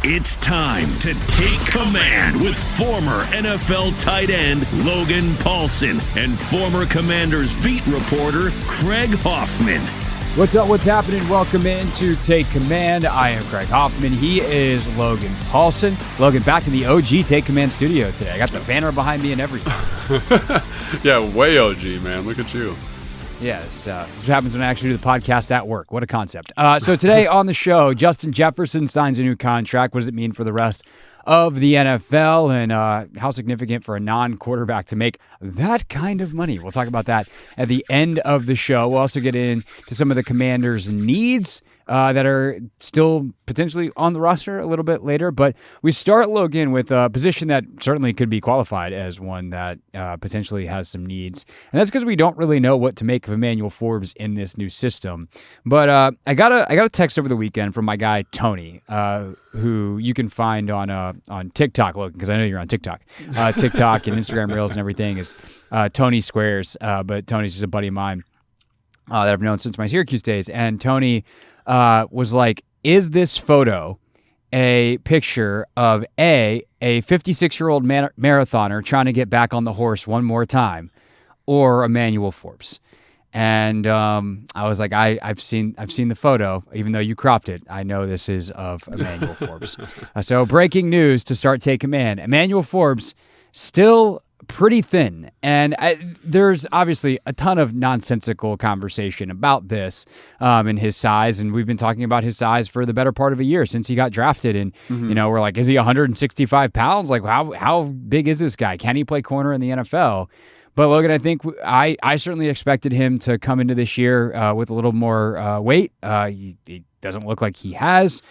It's time to take command with former NFL tight end Logan Paulsen and former Commanders beat reporter Craig Hoffman. What's up? What's happening? Welcome in to Take Command. I am Craig Hoffman. He is Logan Paulsen. Logan, back in the OG Take Command studio today. I got the banner behind me and everything. Yeah, way OG, man. Look at you. Yeah, this happens when I actually do the podcast at work. What a concept. So today on the show, Justin Jefferson signs a new contract. What does it mean for the rest of the NFL, and how significant for a non-quarterback to make that kind of money? We'll talk about that at the end of the show. We'll also get into some of the Commanders' needs that are still potentially on the roster a little bit later. But we start, Logan, with a position that certainly could be qualified as one that potentially has some needs. And that's because we don't really know what to make of Emmanuel Forbes in this new system. But I got a text over the weekend from my guy, Tony, who you can find on TikTok, Logan, because I know you're on TikTok. TikTok and Instagram Reels and everything is Tony Squares. But Tony's just a buddy of mine that I've known since my Syracuse days. And Tony was like, is this photo a picture of a 56-year-old marathoner trying to get back on the horse one more time, or Emmanuel Forbes? And I was like, I've seen the photo, even though you cropped it. I know this is of Emmanuel Forbes. So breaking news to start Take Command. Emmanuel Forbes still pretty thin, and there's obviously a ton of nonsensical conversation about this and his size, and we've been talking about his size for the better part of a year since he got drafted, and you know, we're like, is he 165 pounds? Like, how big is this guy? Can he play corner in the NFL? But Logan, I think I certainly expected him to come into this year with a little more weight. He doesn't look like he has.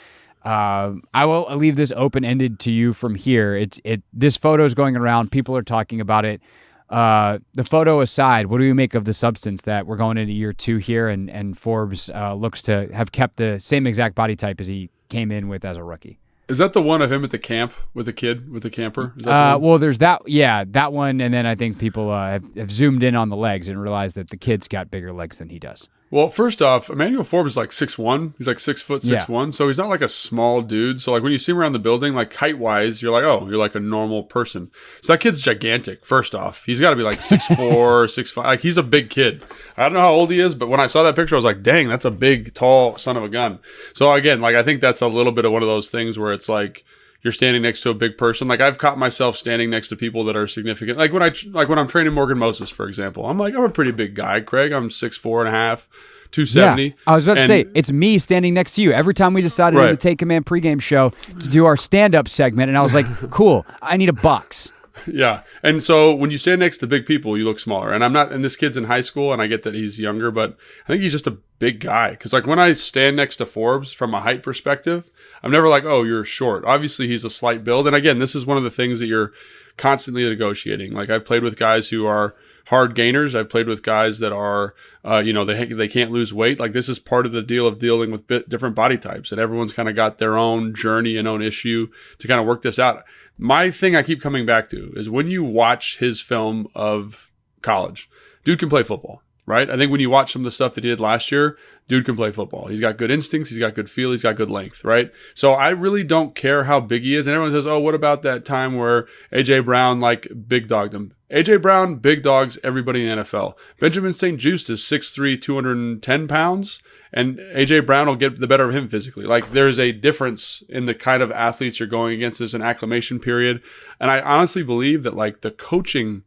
I will leave this open-ended to you from here. This photo is going around. People are talking about it. The photo aside, what do you make of the substance that we're going into year 2 here, and Forbes looks to have kept the same exact body type as he came in with as a rookie? Is that the one of him at the camp with the kid, with the camper? Is that the one? Well, there's that. Yeah, that one. And then I think people have zoomed in on the legs and realized that the kid's got bigger legs than he does. Well, first off, Emmanuel Forbes is like 6'1". He's like 6 foot 6'1". So he's not like a small dude. So like when you see him around the building, like height wise, you're like, oh, you're like a normal person. So that kid's gigantic. First off, he's got to be like 6'4", 6'5". Like he's a big kid. I don't know how old he is, but when I saw that picture, I was like, dang, that's a big, tall son of a gun. So again, like I think that's a little bit of one of those things where it's like, you're standing next to a big person. Like I've caught myself standing next to people that are significant. Like when I'm training Morgan Moses, for example, I'm a pretty big guy, Craig. I'm 6'4.5", 270. Yeah, I was about to say, it's me standing next to you. Every time we decided on the Take Command pregame show to do our stand-up segment, and I was like, cool, I need a box. Yeah. And so when you stand next to big people, you look smaller. And this kid's in high school, and I get that he's younger, but I think he's just a big guy. Because like when I stand next to Forbes from a height perspective, I'm never like, oh, you're short. Obviously, he's a slight build. And again, this is one of the things that you're constantly negotiating. Like I've played with guys who are hard gainers. I've played with guys that are, they can't lose weight. Like this is part of the deal of dealing with different body types. And everyone's kind of got their own journey and own issue to kind of work this out. My thing I keep coming back to is when you watch his film of college, dude can play football. Right? I think when you watch some of the stuff that he did last year, dude can play football. He's got good instincts. He's got good feel. He's got good length, right? So I really don't care how big he is. And everyone says, oh, what about that time where A.J. Brown, like, big dogged him? A.J. Brown big dogs everybody in the NFL. Benjamin St-Juste is 6'3", 210 pounds, and A.J. Brown will get the better of him physically. Like, there's a difference in the kind of athletes you're going against. There's an acclimation period. And I honestly believe that, like, the coaching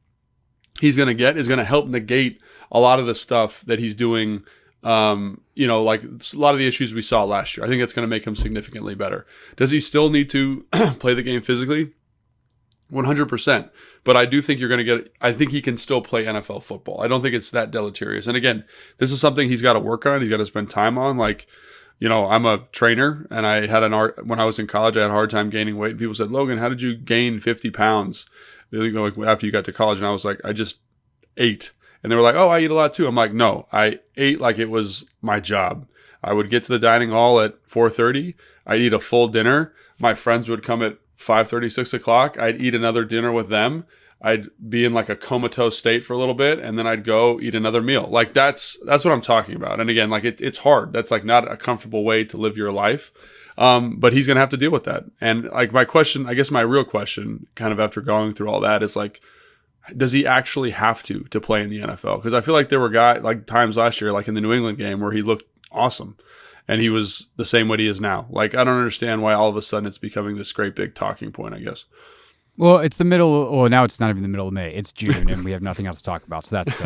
he's going to get is going to help negate a lot of the stuff that he's doing, like a lot of the issues we saw last year. I think that's going to make him significantly better. Does he still need to play the game physically? 100%. But I do think I think he can still play NFL football. I don't think it's that deleterious. And again, this is something he's got to work on. He's got to spend time on. Like, I'm a trainer, and I had when I was in college, I had a hard time gaining weight. And people said, Logan, how did you gain 50 pounds after you got to college? And I was like, I just ate. And they were like, oh, I eat a lot too. I'm like, no, I ate like it was my job. I would get to the dining hall at 4:30. I'd eat a full dinner. My friends would come at 5:30, 6 o'clock. I'd eat another dinner with them. I'd be in like a comatose state for a little bit, and then I'd go eat another meal. Like that's what I'm talking about. And again, like it's hard. That's like not a comfortable way to live your life. But he's going to have to deal with that. And like my question, I guess my real question kind of after going through all that is like, does he actually have to play in the NFL? Because I feel like there were times last year, like in the New England game where he looked awesome and he was the same way he is now. Like, I don't understand why all of a sudden it's becoming this great big talking point, I guess. Well, it's the middle. Well, now it's not even the middle of May. It's June, and we have nothing else to talk about. So that's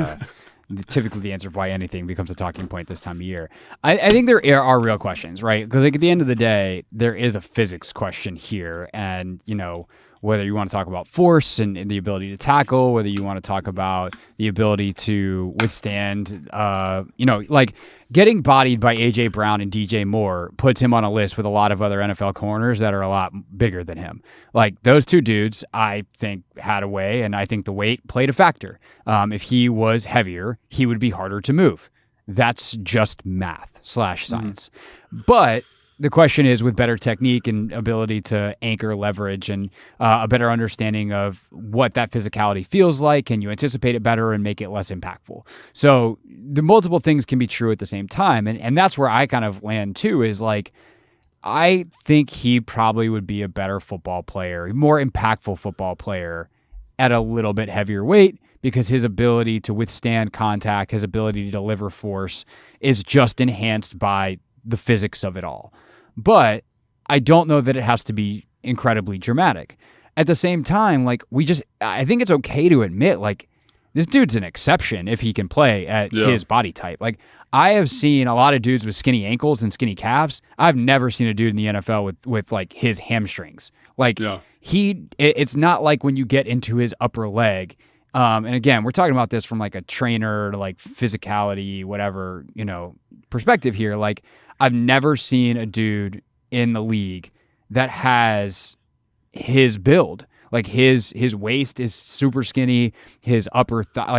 typically the answer of why anything becomes a talking point this time of year. I think there are real questions, right? Because like at the end of the day, there is a physics question here, and whether you want to talk about force and the ability to tackle, whether you want to talk about the ability to withstand, like getting bodied by A.J. Brown and DJ Moore puts him on a list with a lot of other NFL corners that are a lot bigger than him. Like those two dudes, I think had a way, and I think the weight played a factor. If he was heavier, he would be harder to move. That's just math/science. But the question is, with better technique and ability to anchor leverage and a better understanding of what that physicality feels like, can you anticipate it better and make it less impactful? So the multiple things can be true at the same time. And that's where I kind of land too, is like, I think he probably would be a better football player, more impactful football player at a little bit heavier weight, because his ability to withstand contact, his ability to deliver force is just enhanced by the physics of it all. But I don't know that it has to be incredibly dramatic. At the same time, like I think it's okay to admit, like, this dude's an exception if he can play at his body type. Like, I have seen a lot of dudes with skinny ankles and skinny calves. I've never seen a dude in the NFL with like his hamstrings. Like it's not like when you get into his upper leg. And again, we're talking about this from like a trainer to like physicality, whatever, perspective here. Like, I've never seen a dude in the league that has his build. Like his waist is super skinny, his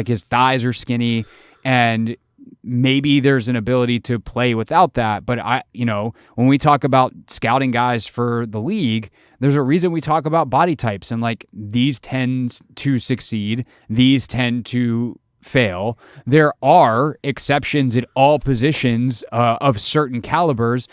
his thighs are skinny, and maybe there's an ability to play without that. But when we talk about scouting guys for the league, there's a reason we talk about body types, and like these tend to succeed, these tend to fail. There are exceptions at all positions of certain calibers.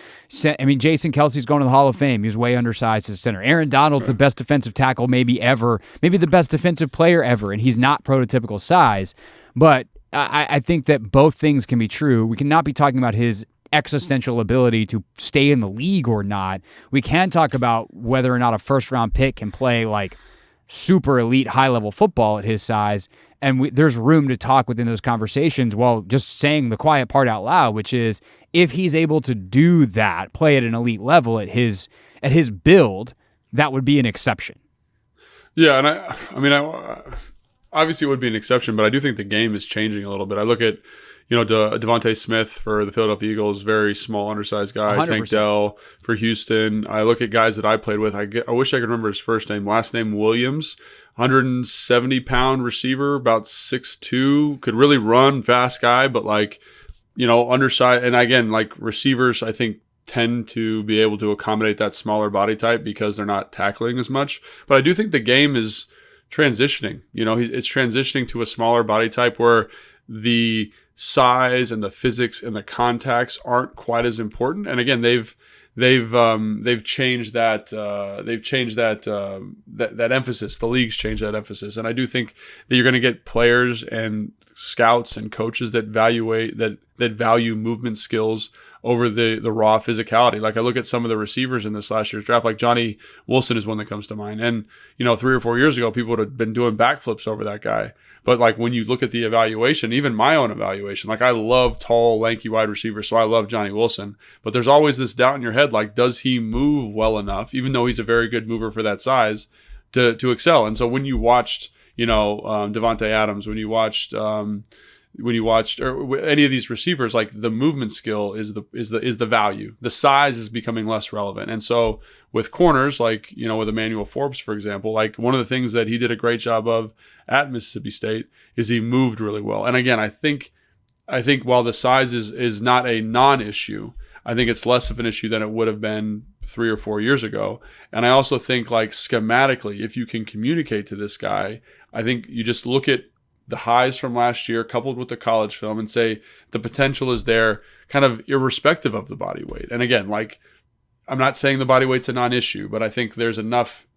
I mean, Jason Kelsey's going to the Hall of Fame. He was way undersized as a center. Aaron Donald's the best defensive tackle maybe ever, maybe the best defensive player ever, and he's not prototypical size. But I think that both things can be true. We cannot be talking about his existential ability to stay in the league or not. We can talk about whether or not a first-round pick can play like super elite high-level football at his size. And there's room to talk within those conversations while just saying the quiet part out loud, which is if he's able to do that, play at an elite level at his build, that would be an exception. Yeah, and I mean, obviously it would be an exception, but I do think the game is changing a little bit. I look at, Devontae Smith for the Philadelphia Eagles, very small, undersized guy. 100%. Tank Dell for Houston. I look at guys that I played with. I wish I could remember his first name. Last name Williams. 170-pound receiver, about 6'2", could really run, fast guy, but like, undersized. And again, like receivers, I think tend to be able to accommodate that smaller body type because they're not tackling as much. But I do think the game is transitioning. It's transitioning to a smaller body type where the size and the physics and the contacts aren't quite as important. And again, they've changed that that emphasis. The league's changed that emphasis, and I do think that you're going to get players and scouts and coaches that value movement skills over the raw physicality. Like I look at some of the receivers in this last year's draft, like Johnny Wilson is one that comes to mind. And 3 or 4 years ago, people would have been doing backflips over that guy. But like when you look at the evaluation, even my own evaluation, like I love tall, lanky wide receivers, so I love Johnny Wilson. But there's always this doubt in your head, like, does he move well enough, even though he's a very good mover for that size, to excel? And so when you watched, Devontae Adams, when you watched or any of these receivers, like the movement skill is the value. The size is becoming less relevant. And so with corners, like, with Emmanuel Forbes, for example, like one of the things that he did a great job of at Mississippi State is he moved really well. And again, I think while the size is not a non-issue, I think it's less of an issue than it would have been 3 or 4 years ago. And I also think, like, schematically, if you can communicate to this guy, I think you just look at the highs from last year coupled with the college film and say the potential is there, kind of irrespective of the body weight. And again, like, I'm not saying the body weight's a non-issue, but I think there's enough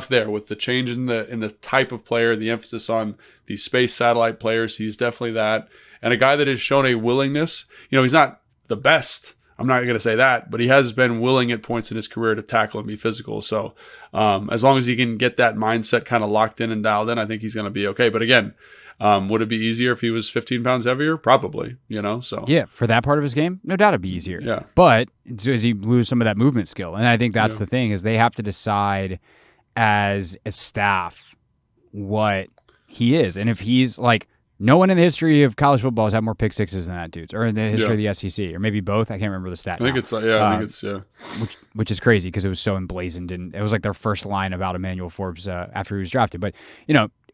there with the change in the type of player, the emphasis on these space satellite players. He's definitely that. And a guy that has shown a willingness, he's not the best. I'm not going to say that, but he has been willing at points in his career to tackle and be physical. So as long as he can get that mindset kind of locked in and dialed in, I think he's going to be okay. But again, would it be easier if he was 15 pounds heavier? Probably, so. Yeah, for that part of his game, no doubt it'd be easier. Yeah. But does he lose some of that movement skill? And I think that's the thing, is they have to decide as a staff what he is. And if he's like, no one in the history of college football has had more pick sixes than that dude's, or in the history of the SEC, or maybe both. I can't remember the stat. I think it's which is crazy because it was so emblazoned, and it was like their first line about Emmanuel Forbes after he was drafted. But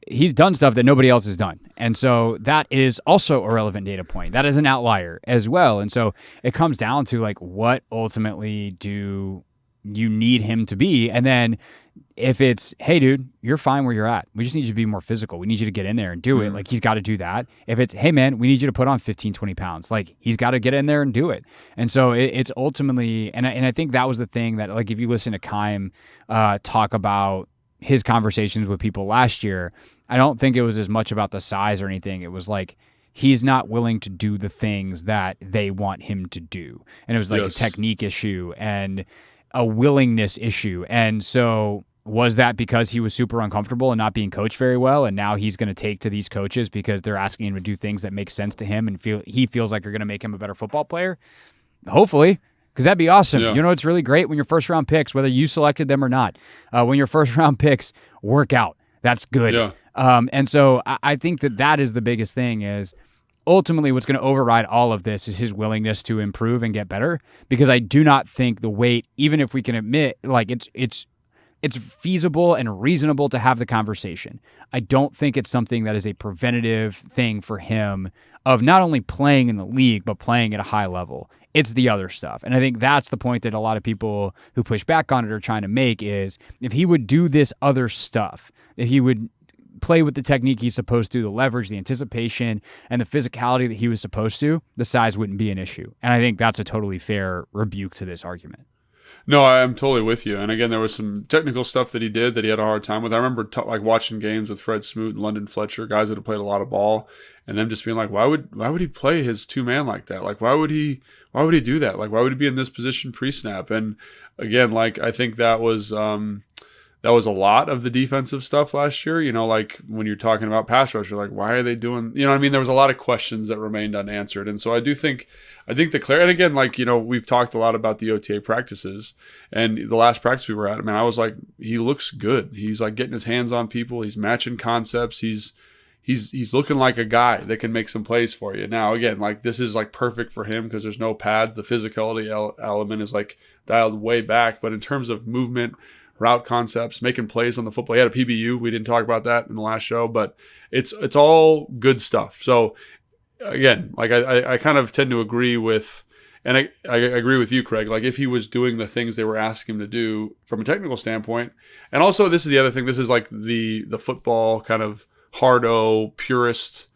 he's done stuff that nobody else has done, and so that is also a relevant data point. That is an outlier as well, and so it comes down to like, what ultimately do you need him to be, and then. If it's, hey, dude, you're fine where you're at. We just need you to be more physical. We need you to get in there and do it. Like, he's got to do that. If it's, hey, man, we need you to put on 15, 20 pounds. Like, he's got to get in there and do it. And so it's ultimately, and I think that was the thing that, like, if you listen to Keim talk about his conversations with people last year, I don't think it was as much about the size or anything. It was like, he's not willing to do the things that they want him to do. And it was like a technique issue and a willingness issue. And so... was that because he was super uncomfortable and not being coached very well, and now he's going to take to these coaches because they're asking him to do things that make sense to him and he feels like are going to make him a better football player? Hopefully, because that'd be awesome. Yeah. It's really great when your first-round picks, whether you selected them or not, when your first-round picks work out. That's good. Yeah. And so I think that is the biggest thing is ultimately what's going to override all of this is his willingness to improve and get better, because I do not think the weight, even if we can admit, like it's feasible and reasonable to have the conversation. I don't think it's something that is a preventative thing for him of not only playing in the league, but playing at a high level. It's the other stuff. And I think that's the point that a lot of people who push back on it are trying to make is if he would do this other stuff, if he would play with the technique he's supposed to, the leverage, the anticipation, and the physicality that he was supposed to, the size wouldn't be an issue. And I think that's a totally fair rebuke to this argument. No, I'm totally with you. And again, there was some technical stuff that he did that he had a hard time with. I remember watching games with Fred Smoot and London Fletcher, guys that have played a lot of ball, and them just being like, why would he play his two-man like that? Like, why would he do that? Like, why would he be in this position pre-snap? And again, like, I think that was a lot of the defensive stuff last year. Like when you're talking about pass rush, you're like, why are they doing, what I mean? There was a lot of questions that remained unanswered. And so I think the clarity, and again, like, we've talked a lot about the OTA practices, and the last practice we were at, I was like, he looks good. He's like getting his hands on people. He's matching concepts. He's looking like a guy that can make some plays for you. Now, again, like, this is like perfect for him because there's no pads. The physicality element is like dialed way back, but in terms of movement, route concepts, making plays on the football. He had a PBU. We didn't talk about that in the last show, but it's all good stuff. So again, like I kind of tend to agree with, and I agree with you, Craig, like if he was doing the things they were asking him to do from a technical standpoint, and also this is the other thing, this is like the football kind of hardo purist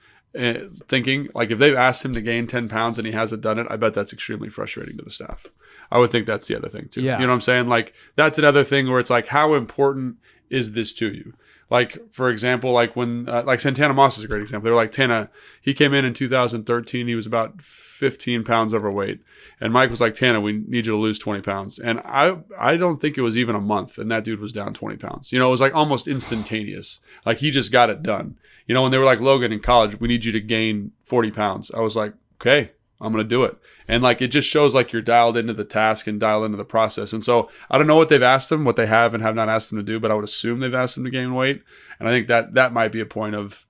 thinking. Like if they've asked him to gain 10 pounds and he hasn't done it, I bet that's extremely frustrating to the staff. I would think that's the other thing too. Yeah. You know what I'm saying? Like that's another thing where it's like, how important is this to you? Like, for example, like when, like Santana Moss is a great example. They were like, Tana, he came in 2013. He was about 15 pounds overweight. And Mike was like, Tana, we need you to lose 20 pounds. And I don't think it was even a month. And that dude was down 20 pounds. It was like almost instantaneous. Like he just got it done. When they were like, Logan in college, we need you to gain 40 pounds. I was like, okay, I'm going to do it. And like, it just shows like you're dialed into the task and dialed into the process. And so I don't know what they've asked him, what they have and have not asked him to do, but I would assume they've asked him to gain weight. And I think that might be a point of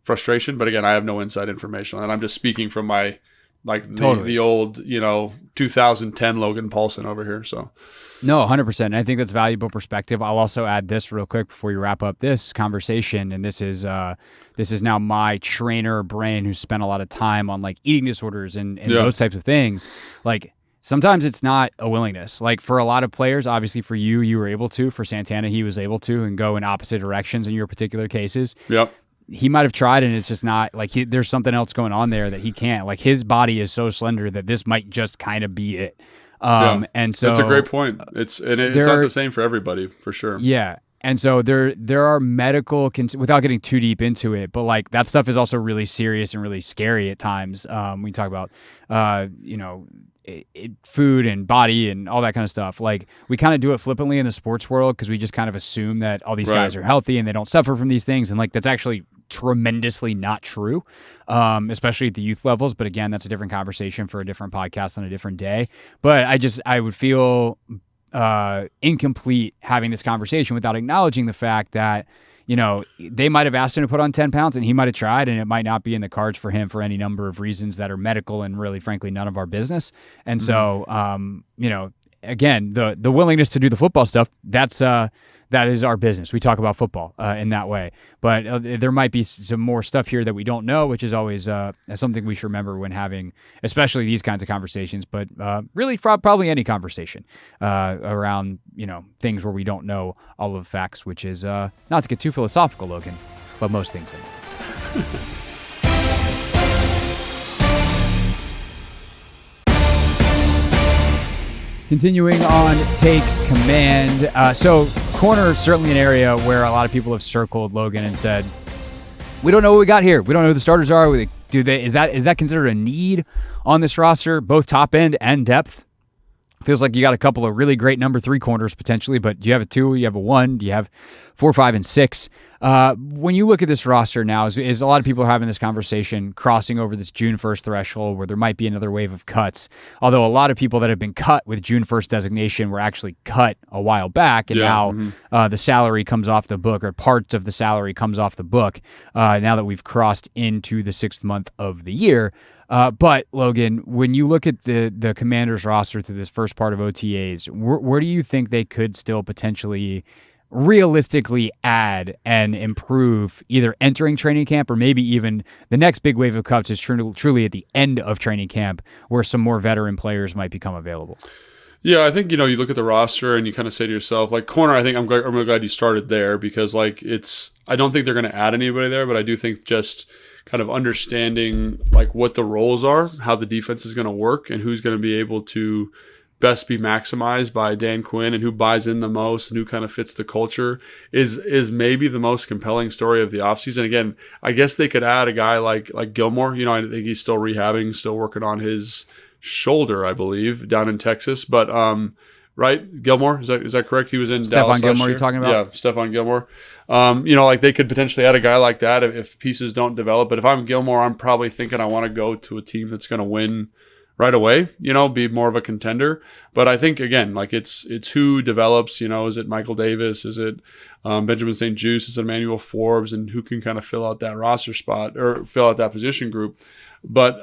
frustration. But again, I have no inside information on it. I'm just speaking from my, like the old, 2010 Logan Paulson over here. So no, 100%. And I think that's valuable perspective. I'll also add this real quick before you wrap up this conversation. And this is now my trainer brain who's spent a lot of time on like eating disorders and those types of things. Like sometimes it's not a willingness. Like for a lot of players, obviously for you were able to. For Santana, he was able to and go in opposite directions in your particular cases. Yep. He might have tried and it's just not like there's something else going on there that he can't. Like his body is so slender that this might just kind of be it. And so that's a great point. It's not the same for everybody, for sure. Yeah. And so there are medical, without getting too deep into it, but like that stuff is also really serious and really scary at times. We talk about, food and body and all that kind of stuff. Like we kind of do it flippantly in the sports world because we just kind of assume that all these guys are healthy and they don't suffer from these things. And like that's actually tremendously not true, especially at the youth levels. But again, that's a different conversation for a different podcast on a different day. But I would feel incomplete having this conversation without acknowledging the fact that, they might have asked him to put on 10 pounds and he might have tried, and it might not be in the cards for him for any number of reasons that are medical and really, frankly, none of our business. And so, again, the willingness to do the football stuff, that is our business. We talk about football in that way. But there might be some more stuff here that we don't know, which is always something we should remember when having, especially these kinds of conversations, but really probably any conversation around, things where we don't know all of the facts, which is not to get too philosophical, Logan, but most things in it. Continuing on Take Command. So corner is certainly an area where a lot of people have circled, Logan, and said, we don't know what we got here. We don't know who the starters are. Is that considered a need on this roster, both top end and depth? Feels like you got a couple of really great number 3 corners potentially, but do you have a 2? Do you have a 1? Do you have 4, 5, and 6? When you look at this roster now, is a lot of people are having this conversation crossing over this June 1st threshold where there might be another wave of cuts. Although a lot of people that have been cut with June 1st designation were actually cut a while back, and now the salary comes off the book, or parts of the salary comes off the book now that we've crossed into the 6th month of the year. But Logan, when you look at the Commanders roster through this first part of OTAs, where do you think they could still potentially realistically add and improve, either entering training camp or maybe even the next big wave of cuts is truly at the end of training camp where some more veteran players might become available? Yeah, I think, you look at the roster and you kind of say to yourself, like corner, I think I'm really glad you started there because I don't think they're going to add anybody there, but I do think just kind of understanding like what the roles are, how the defense is going to work, and who's going to be able to best be maximized by Dan Quinn and who buys in the most and who kind of fits the culture is maybe the most compelling story of the offseason. Again, I guess they could add a guy like Gilmore. I think he's still rehabbing, still working on his shoulder, I believe, down in Texas. But right, Gilmore, is that correct? He was in Dallas last year. Stephon Gilmore you're talking about? Yeah, Stephon Gilmore. Like they could potentially add a guy like that if pieces don't develop. But if I'm Gilmore, I'm probably thinking I want to go to a team that's going to win right away, be more of a contender. But I think, again, like it's who develops, is it Michael Davis? Is it Benjamin St-Juste? Is it Emmanuel Forbes? And who can kind of fill out that roster spot or fill out that position group? But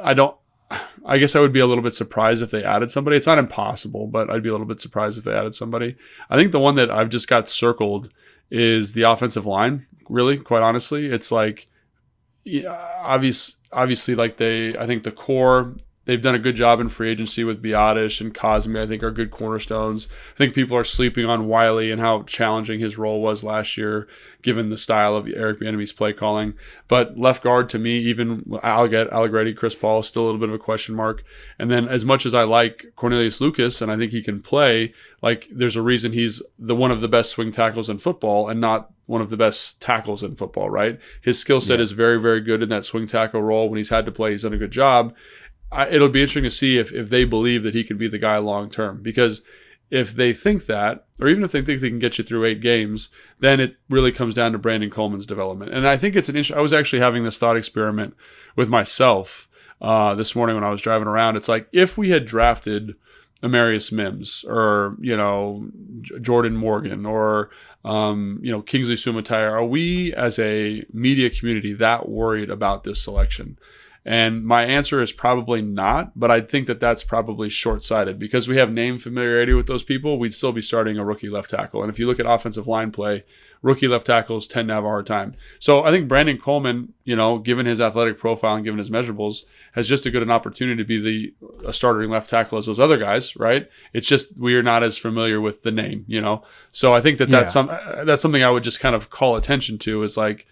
I guess I would be a little bit surprised if they added somebody. It's not impossible, but I'd be a little bit surprised if they added somebody. I think the one that I've just got circled is the offensive line, really, quite honestly. It's like, obviously, like I think the core, they've done a good job in free agency with Biotish and Cosme, I think, are good cornerstones. I think people are sleeping on Wiley and how challenging his role was last year, given the style of Eric Bieniemy's play calling. But left guard, to me, even Allegretti, Chris Paul, is still a little bit of a question mark. And then as much as I like Cornelius Lucas, and I think he can play, like there's a reason he's one of the best swing tackles in football and not one of the best tackles in football, right? His skill set is very, very good in that swing tackle role. When he's had to play, he's done a good job. It'll be interesting to see if they believe that he could be the guy long term, because if they think that, or even if they think they can get you through 8 games, then it really comes down to Brandon Coleman's development. And I think it's I was actually having this thought experiment with myself this morning when I was driving around. It's like if we had drafted Amarius Mims or Jordan Morgan or Kingsley Sumatai, are we as a media community that worried about this selection? And my answer is probably not, but I think that that's probably short-sighted because we have name familiarity with those people. We'd still be starting a rookie left tackle. And if you look at offensive line play, rookie left tackles tend to have a hard time. So I think Brandon Coleman, given his athletic profile and given his measurables, has just as good an opportunity to be a starting left tackle as those other guys, right? It's just we are not as familiar with the name, So I think that's something I would just kind of call attention to is like,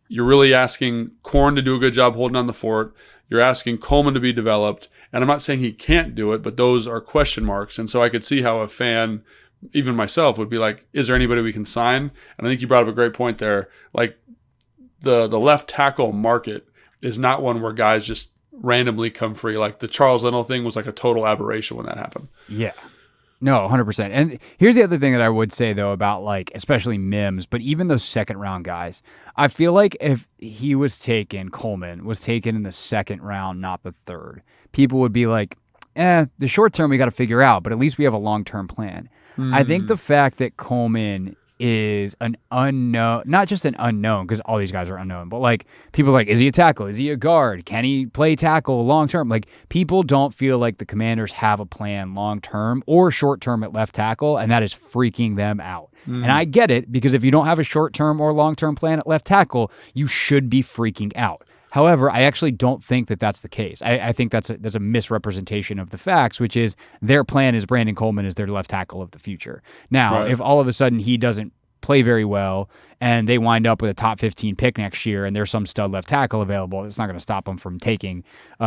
you're really asking Korn to do a good job holding on the fort. You're asking Coleman to be developed, And I'm not saying he can't do it, but those are question marks. And so I could see how a fan, even myself, would be like, is there anybody we can sign? And I think you brought up a great point there. Like the left tackle market is not one where guys just randomly come free. Like the Charles Leno thing was like a total aberration when that happened. Yeah. No, 100%. And here's the other thing that I would say, though, about like, especially Mims, but even those second round guys, I feel like if he was taken, Coleman was taken in the second round, not the third, people would be like, the short term we got to figure out, but at least we have a long term plan. I think the fact that Coleman is an unknown, not just an unknown, because all these guys are unknown, but like people are like, is he a tackle? Is he a guard? Can he play tackle long term? Like people don't feel like the Commanders have a plan long term or short term at left tackle, and that is freaking them out. And I get it, because if you don't have a short term or long term plan at left tackle, you should be freaking out. However, I actually don't think that that's the case. I think that's a misrepresentation of the facts, which is their plan is Brandon Coleman is their left tackle of the future. Now, if all of a sudden he doesn't play very well and they wind up with a top 15 pick next year and there's some stud left tackle available, it's not going to stop them from taking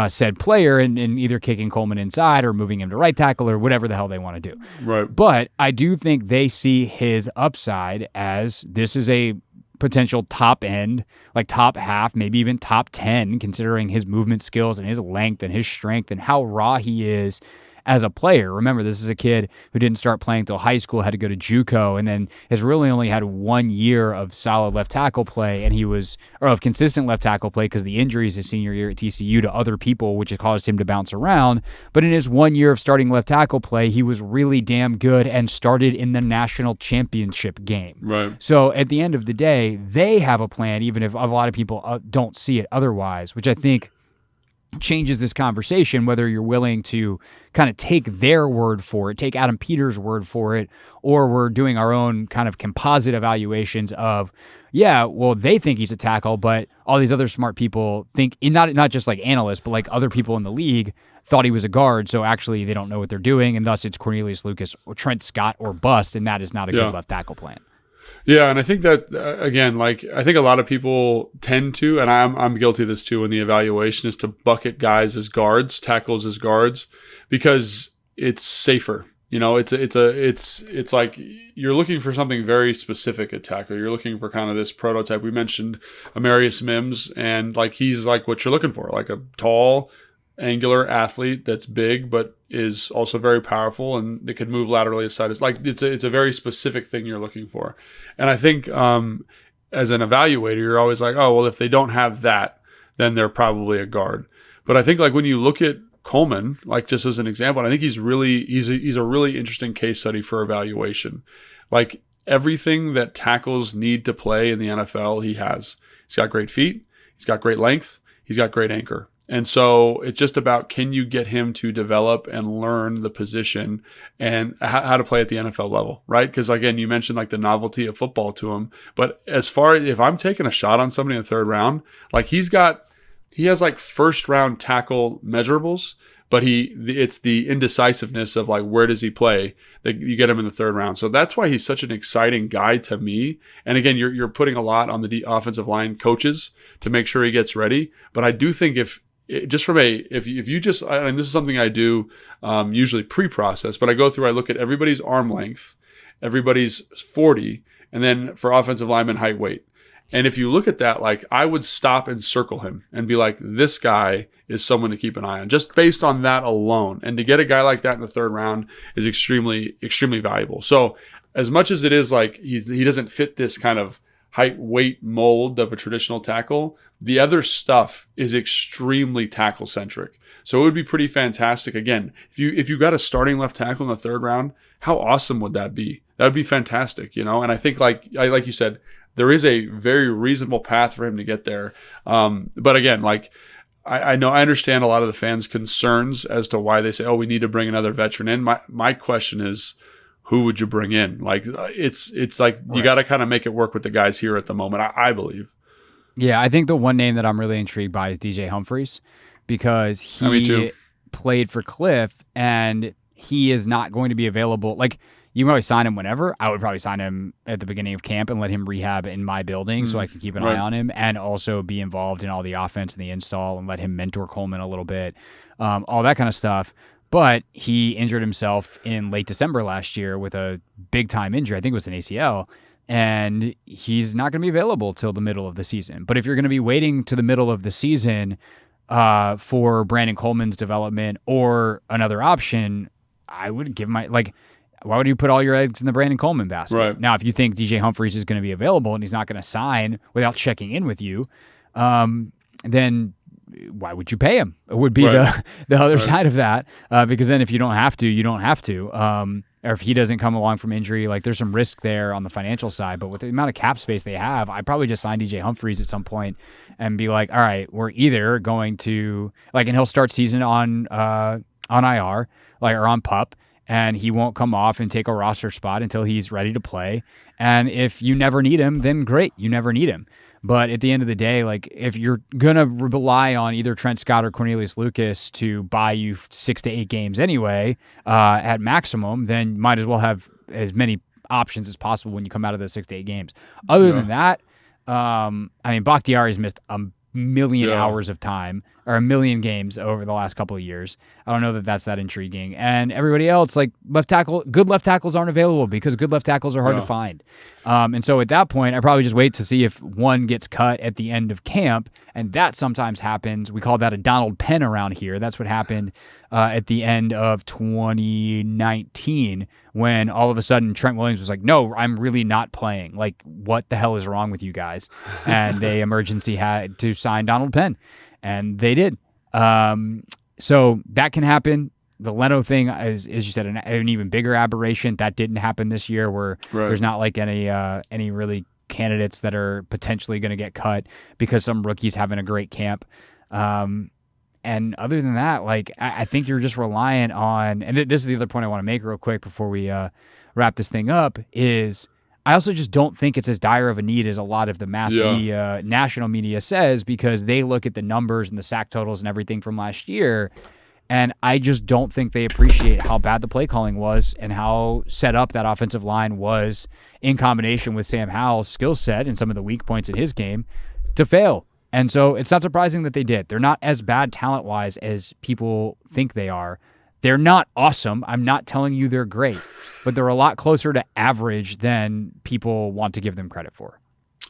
said player and either kicking Coleman inside or moving him to right tackle or whatever the hell they want to do. Right. But I do think they see his upside as this is a potential top end, like top half, maybe even top 10, considering his movement skills and his length and his strength and how raw he is as a player. Remember, this is a kid who didn't start playing until high school, had to go to JUCO, and then has really only had 1 year of solid left tackle play, and of consistent left tackle play because the injuries his senior year at TCU to other people, which has caused him to bounce around. But in his 1 year of starting left tackle play, he was really damn good and started in the national championship game. Right. So at the end of the day, they have a plan, even if a lot of people don't see it otherwise, which I think changes this conversation, whether you're willing to kind of take their word for it, take Adam Peters' word for it, or we're doing our own kind of composite evaluations of, they think he's a tackle, but all these other smart people think, not just like analysts, but like other people in the league thought he was a guard, so actually they don't know what they're doing, and thus it's Cornelius Lucas or Trent Scott or bust, and that is not a good left tackle plan. Yeah, and I think that, again, like, I think a lot of people tend to, and I'm guilty of this too in the evaluation, is to bucket guys as guards, tackles as guards, because it's safer. You know, it's like you're looking for something very specific at tackle. You're looking for kind of this prototype. We mentioned Amarius Mims, and like he's like what you're looking for, like a tall, angular athlete that's big but is also very powerful and it could move laterally aside. It's like it's a very specific thing you're looking for. And I think as an evaluator, you're always like, oh well, if they don't have that, then they're probably a guard. But I think like when you look at Coleman, like just as an example, I think he's a really interesting case study for evaluation. Like everything that tackles need to play in the NFL, he has. He's got great feet, he's got great length, he's got great anchor. And so it's just about, can you get him to develop and learn the position and how to play at the NFL level, right? Because again, you mentioned like the novelty of football to him. But as far as if I'm taking a shot on somebody in the third round, like he has like first round tackle measurables, but it's the indecisiveness of like, where does he play that you get him in the third round. So that's why he's such an exciting guy to me. And again, you're putting a lot on the offensive line coaches to make sure he gets ready. But I do think if you just, and this is something I do usually pre-process, but I look at everybody's arm length, everybody's 40, and then for offensive lineman height, weight. And if you look at that, like I would stop and circle him and be like, this guy is someone to keep an eye on just based on that alone. And to get a guy like that in the third round is extremely, extremely valuable. So as much as it is like he doesn't fit this kind of height, weight mold of a traditional tackle, the other stuff is extremely tackle centric. So it would be pretty fantastic. Again, if you got a starting left tackle in the third round, how awesome would that be? That would be fantastic, you know? And I think like you said, there is a very reasonable path for him to get there. But again, like I understand a lot of the fans' concerns as to why they say, oh, we need to bring another veteran in. My question is, who would you bring in? Like it's like you got to kind of make it work with the guys here at the moment, I believe. Yeah, I think the one name that I'm really intrigued by is DJ Humphries because he played for Cliff and he is not going to be available. Like you can probably sign him whenever. I would probably sign him at the beginning of camp and let him rehab in my building so I can keep an eye on him and also be involved in all the offense and the install and let him mentor Coleman a little bit, all that kind of stuff. But he injured himself in late December last year with a big-time injury. I think it was an ACL. And he's not going to be available till the middle of the season. But if you're going to be waiting to the middle of the season for Brandon Coleman's development or another option, I would give why would you put all your eggs in the Brandon Coleman basket? Right. Now, if you think DJ Humphries is going to be available and he's not going to sign without checking in with you, then why would you pay him? It would be the other side of that, because then if you don't have to, you don't have to. Or if he doesn't come along from injury, like there's some risk there on the financial side. But with the amount of cap space they have, I'd probably just sign DJ Humphries at some point and be like, all right, we're either going to and he'll start season on IR, or on PUP, and he won't come off and take a roster spot until he's ready to play. And if you never need him, then great, you never need him. But at the end of the day, if you're going to rely on either Trent Scott or Cornelius Lucas to buy you 6 to 8 games anyway, at maximum, then might as well have as many options as possible when you come out of those 6 to 8 games. Other than that, Bakhtiari's missed a million hours of time or a million games over the last couple of years. I don't know that that's that intriguing. And everybody else, good left tackles aren't available because good left tackles are hard to find. And so at that point, I probably just wait to see if one gets cut at the end of camp. And that sometimes happens. We call that a Donald Penn around here. That's what happened at the end of 2019 when all of a sudden Trent Williams was like, no, I'm really not playing. What the hell is wrong with you guys? And they emergency had to sign Donald Penn. And they did. So that can happen. The Leno thing is, as you said, an even bigger aberration. That didn't happen this year where there's not any really candidates that are potentially going to get cut because some rookie's having a great camp. And other than that, I think you're just reliant on, and this is the other point I want to make real quick before we wrap this thing up, is I also just don't think it's as dire of a need as a lot of the mass media, national media says, because they look at the numbers and the sack totals and everything from last year, and I just don't think they appreciate how bad the play calling was and how set up that offensive line was in combination with Sam Howell's skill set and some of the weak points in his game to fail. And so it's not surprising that they did. They're not as bad talent-wise as people think they are. They're not awesome. I'm not telling you they're great, but they're a lot closer to average than people want to give them credit for.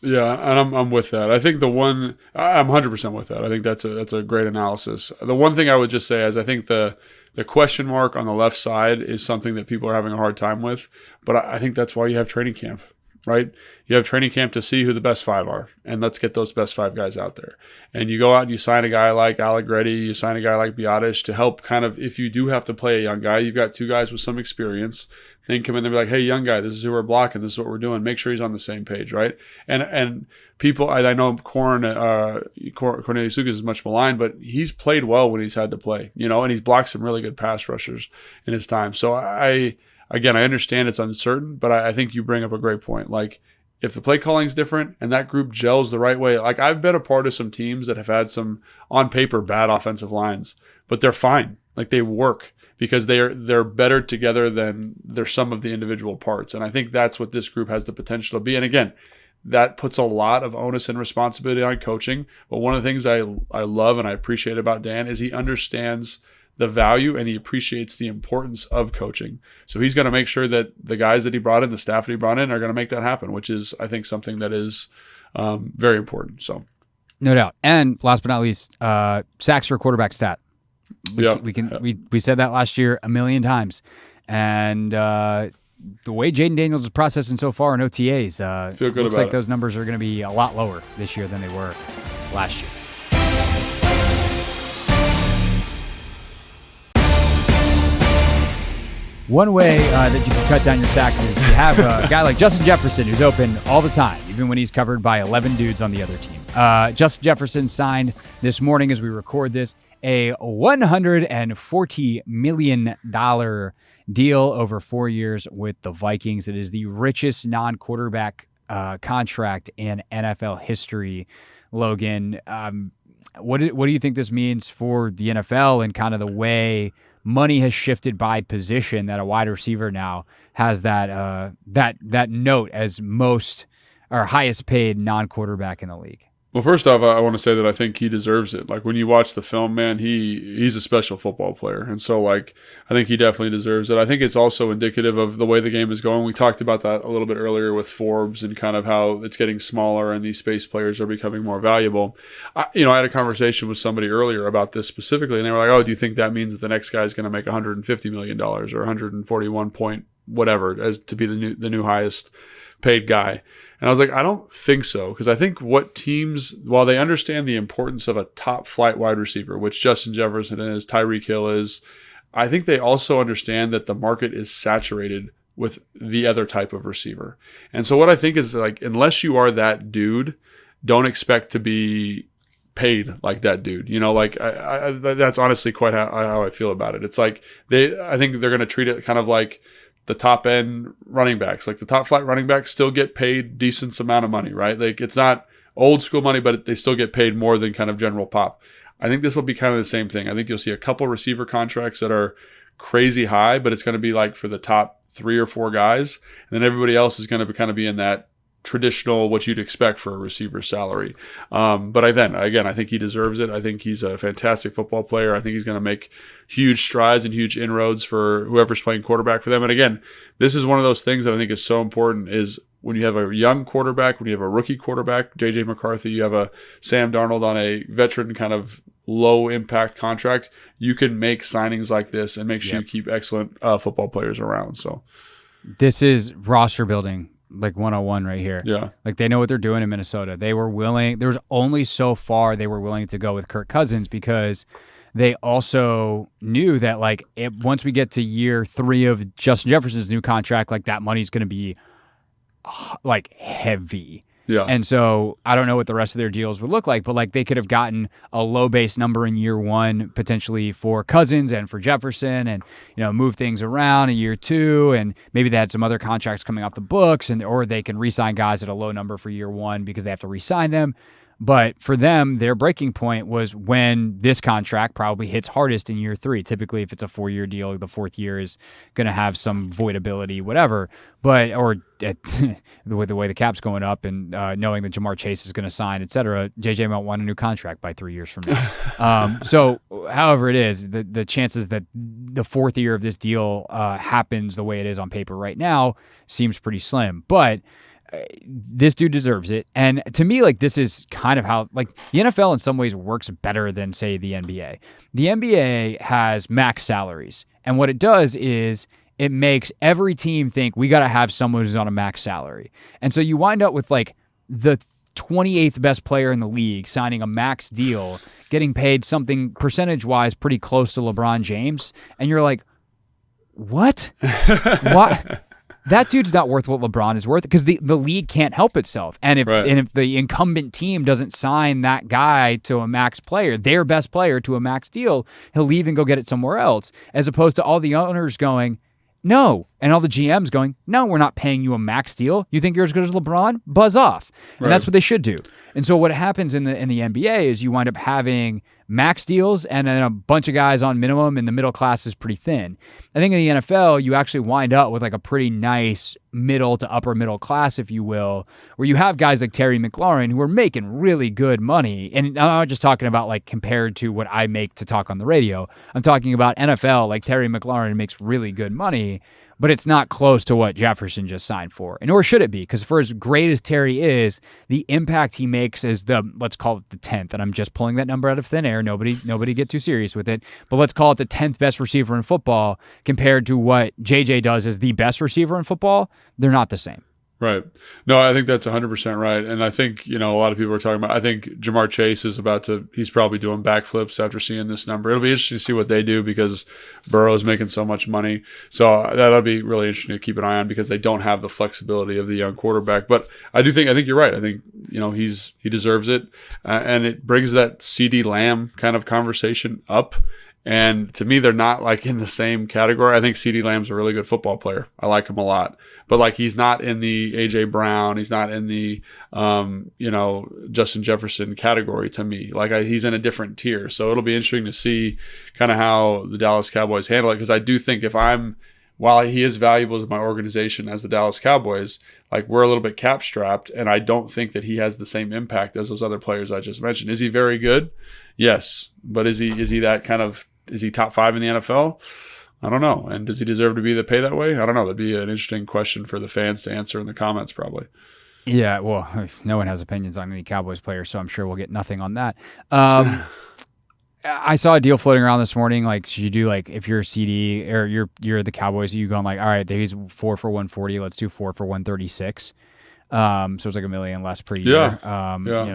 Yeah, and I'm with that. I think I'm 100% with that. I think that's a great analysis. The one thing I would just say is I think the question mark on the left side is something that people are having a hard time with, but I think that's why you have training camp. Right? You have training camp to see who the best 5 are, and let's get those best 5 guys out there. And you go out and you sign a guy like Allegretti, you sign a guy like Biotish to help kind of, if you do have to play a young guy, you've got 2 guys with some experience. Then come in and be like, hey, young guy, this is who we're blocking, this is what we're doing. Make sure he's on the same page, right? And people, I know Cornelius Lucas is much maligned, but he's played well when he's had to play, and he's blocked some really good pass rushers in his time. So Again, I understand it's uncertain, but I think you bring up a great point. If the play calling is different and that group gels the right way, I've been a part of some teams that have had some, on paper, bad offensive lines, but they're fine. They work because they're better together than their sum of the individual parts. And I think that's what this group has the potential to be. And again, that puts a lot of onus and responsibility on coaching. But one of the things I love and I appreciate about Dan is he understands the value and he appreciates the importance of coaching. So he's going to make sure that the guys that he brought in, the staff that he brought in, are going to make that happen, which is, I think, something that is very important. So, no doubt. And last but not least, sacks for a quarterback stat. We said that last year a million times, and the way Jaden Daniels is processing so far in OTAs, feel good looks about like those numbers are going to be a lot lower this year than they were last year. One way that you can cut down your sacks is you have a guy like Justin Jefferson who's open all the time, even when he's covered by 11 dudes on the other team. Justin Jefferson signed this morning as we record this a $140 million deal over 4 years with the Vikings. It is the richest non-quarterback contract in NFL history. Logan, what do you think this means for the NFL and kind of the way money has shifted by position, that a wide receiver now has that note as most or highest paid non-quarterback in the league. Well, first off, I want to say that I think he deserves it. Like when you watch the film, man, he's a special football player. And so like I think he definitely deserves it. I think it's also indicative of the way the game is going. We talked about that a little bit earlier with Forbes and kind of how it's getting smaller and these space players are becoming more valuable. I had a conversation with somebody earlier about this specifically, and they were like, "Oh, do you think that means that the next guy is going to make $150 million or 141 point whatever as to be the new highest paid guy?" And I was like, I don't think so, because I think what teams, while they understand the importance of a top flight wide receiver, which Justin Jefferson is, Tyreek Hill is, I think they also understand that the market is saturated with the other type of receiver. And so what I think is, like, unless you are that dude, don't expect to be paid like that dude. That's honestly quite how I feel about it. It's like I think they're going to treat it kind of like the top end running backs. Like the top flight running backs still get paid decent amount of money, right? Like it's not old school money, but they still get paid more than kind of general pop. I think this will be kind of the same thing. I think you'll see a couple receiver contracts that are crazy high, but it's going to be like for the top 3 or 4 guys. And then everybody else is going to kind of be in that traditional, what you'd expect for a receiver salary. But I think he deserves it. I think he's a fantastic football player. I think he's going to make huge strides and huge inroads for whoever's playing quarterback for them. And again, this is one of those things that I think is so important is when you have a young quarterback, when you have a rookie quarterback, JJ McCarthy, you have a Sam Darnold on a veteran kind of low impact contract, you can make signings like this and make sure you keep excellent football players around. So this is roster building. Like 101 right here. Yeah. Like they know what they're doing in Minnesota. There was only so far they were willing to go with Kirk Cousins because they also knew that like once we get to year 3 of Justin Jefferson's new contract, like that money's going to be like heavy. Yeah. And so I don't know what the rest of their deals would look like, but like they could have gotten a low base number in year 1 potentially for Cousins and for Jefferson, and move things around in year 2, and maybe they had some other contracts coming off the books, or they can re-sign guys at a low number for year 1 because they have to re-sign them. But for them, their breaking point was when this contract probably hits hardest in year 3. Typically, if it's a 4-year deal, the 4th year is going to have some voidability, whatever. But the way the cap's going up and knowing that Jamar Chase is going to sign, et cetera, JJ might want a new contract by 3 years from now. So however it is, the chances that the 4th year of this deal happens the way it is on paper right now seems pretty slim. But this dude deserves it. And to me, like, this is kind of how, like, the NFL in some ways works better than, say, the NBA. The NBA has max salaries. And what it does is it makes every team think we got to have someone who's on a max salary. And so you wind up with, like, the 28th best player in the league signing a max deal, getting paid something percentage-wise pretty close to LeBron James. And you're like, what? What? That dude's not worth what LeBron is worth because the league can't help itself. And if the incumbent team doesn't sign that guy to a max player, their best player to a max deal, he'll leave and go get it somewhere else, as opposed to all the owners going, no, and all the GMs going, no, we're not paying you a max deal. You think you're as good as LeBron? Buzz off. And that's what they should do. And so what happens in the NBA is you wind up having max deals and then a bunch of guys on minimum, and the middle class is pretty thin. I think in the NFL, you actually wind up with like a pretty nice middle to upper middle class, if you will, where you have guys like Terry McLaurin who are making really good money. And I'm not just talking about like compared to what I make to talk on the radio. I'm talking about NFL, like Terry McLaurin makes really good money, but it's not close to what Jefferson just signed for. And nor should it be, because for as great as Terry is, the impact he makes as let's call it the 10th, and I'm just pulling that number out of thin air. Nobody get too serious with it, but let's call it the 10th best receiver in football compared to what JJ does as the best receiver in football. They're not the same. Right. No, I think that's 100% right. And I think, a lot of people are talking about, I think Jamar Chase is he's probably doing backflips after seeing this number. It'll be interesting to see what they do because Burrow's making so much money. So that'll be really interesting to keep an eye on because they don't have the flexibility of the young quarterback. But I think you're right. I think, he deserves it. And it brings that CeeDee Lamb kind of conversation up. And to me, they're not like in the same category. I think CeeDee Lamb's a really good football player. I like him a lot, but like he's not in the AJ Brown. He's not in the, Justin Jefferson category to me. Like he's in a different tier. So it'll be interesting to see kind of how the Dallas Cowboys handle it. Cause I do think while he is valuable to my organization as the Dallas Cowboys, like we're a little bit cap strapped, and I don't think that he has the same impact as those other players I just mentioned. Is he very good? Yes. But is he that kind of, is he top 5 in the NFL? I don't know. And does he deserve to be the pay that way? I don't know. That'd be an interesting question for the fans to answer in the comments probably. Yeah, well, no one has opinions on any Cowboys player, so I'm sure we'll get nothing on that. I saw a deal floating around this morning. Like, should you do like if you're a CD or you're the Cowboys, you going like, all right, he's 4 for 140. Let's do 4 for 136. So it's like $1 million less per year.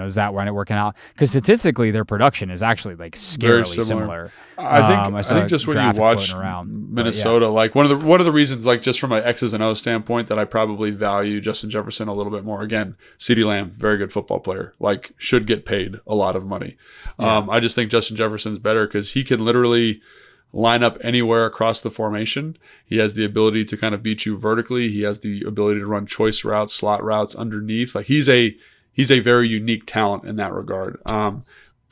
Is that when it working out? Because statistically, their production is actually like scarily similar. I think just when you watch Minnesota, like one of the reasons, like just from an X's and O's standpoint, that I probably value Justin Jefferson a little bit more. Again, CeeDee Lamb, very good football player, like should get paid a lot of money. I just think Justin Jefferson's better because he can literally line up anywhere across the formation. He has the ability to kind of beat you vertically. He has the ability to run choice routes, slot routes underneath. Like he's a very unique talent in that regard.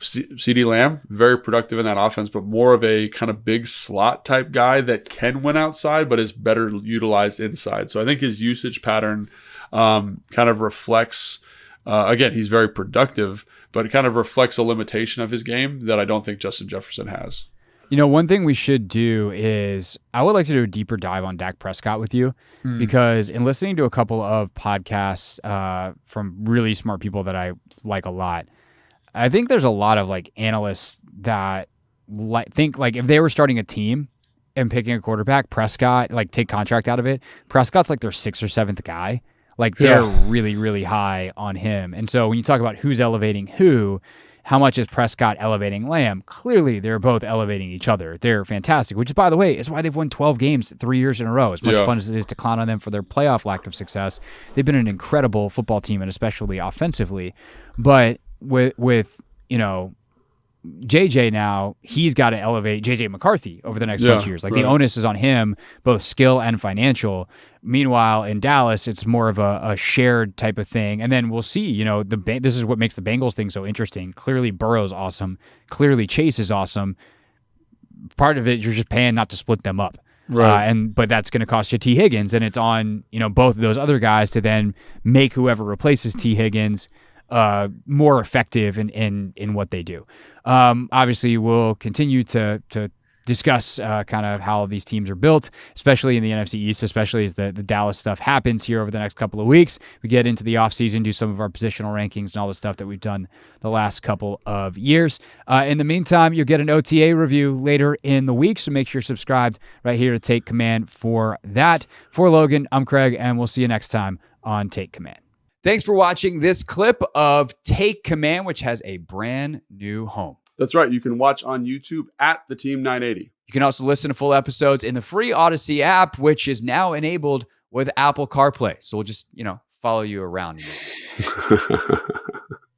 CeeDee Lamb, very productive in that offense, but more of a kind of big slot type guy that can win outside, but is better utilized inside. So I think his usage pattern kind of reflects, again, he's very productive, but it kind of reflects a limitation of his game that I don't think Justin Jefferson has. You know, one thing we should do is I would like to do a deeper dive on Dak Prescott with you because in listening to a couple of podcasts from really smart people that I like a lot, I think there's a lot of like analysts that think like if they were starting a team and picking a quarterback, Prescott, like take contract out of it, Prescott's like their 6th or 7th guy. Like they're really, really high on him. And so when you talk about who's elevating who, how much is Prescott elevating Lamb? Clearly, they're both elevating each other. They're fantastic, which, by the way, is why they've won 12 games 3 years in a row. As much fun as it is to clown on them for their playoff lack of success, they've been an incredible football team, and especially offensively. But with JJ now, he's got to elevate JJ McCarthy over the next bunch of years. Like the onus is on him, both skill and financial. Meanwhile, in Dallas, it's more of a shared type of thing. And then we'll see, this is what makes the Bengals thing so interesting. Clearly Burrow's awesome. Clearly Chase is awesome. Part of it, you're just paying not to split them up. Right. But that's going to cost you T. Higgins. And it's on, both of those other guys to then make whoever replaces T. Higgins more effective in what they do. Obviously, we'll continue to discuss kind of how these teams are built, especially in the NFC East, especially as the Dallas stuff happens here over the next couple of weeks. We get into the offseason, do some of our positional rankings and all the stuff that we've done the last couple of years. In the meantime, you'll get an OTA review later in the week, so make sure you're subscribed right here to Take Command for that. For Logan, I'm Craig, and we'll see you next time on Take Command. Thanks for watching this clip of Take Command, which has a brand new home. That's right. You can watch on YouTube at the Team 980. You can also listen to full episodes in the free Odyssey app, which is now enabled with Apple CarPlay. So we'll just, follow you around.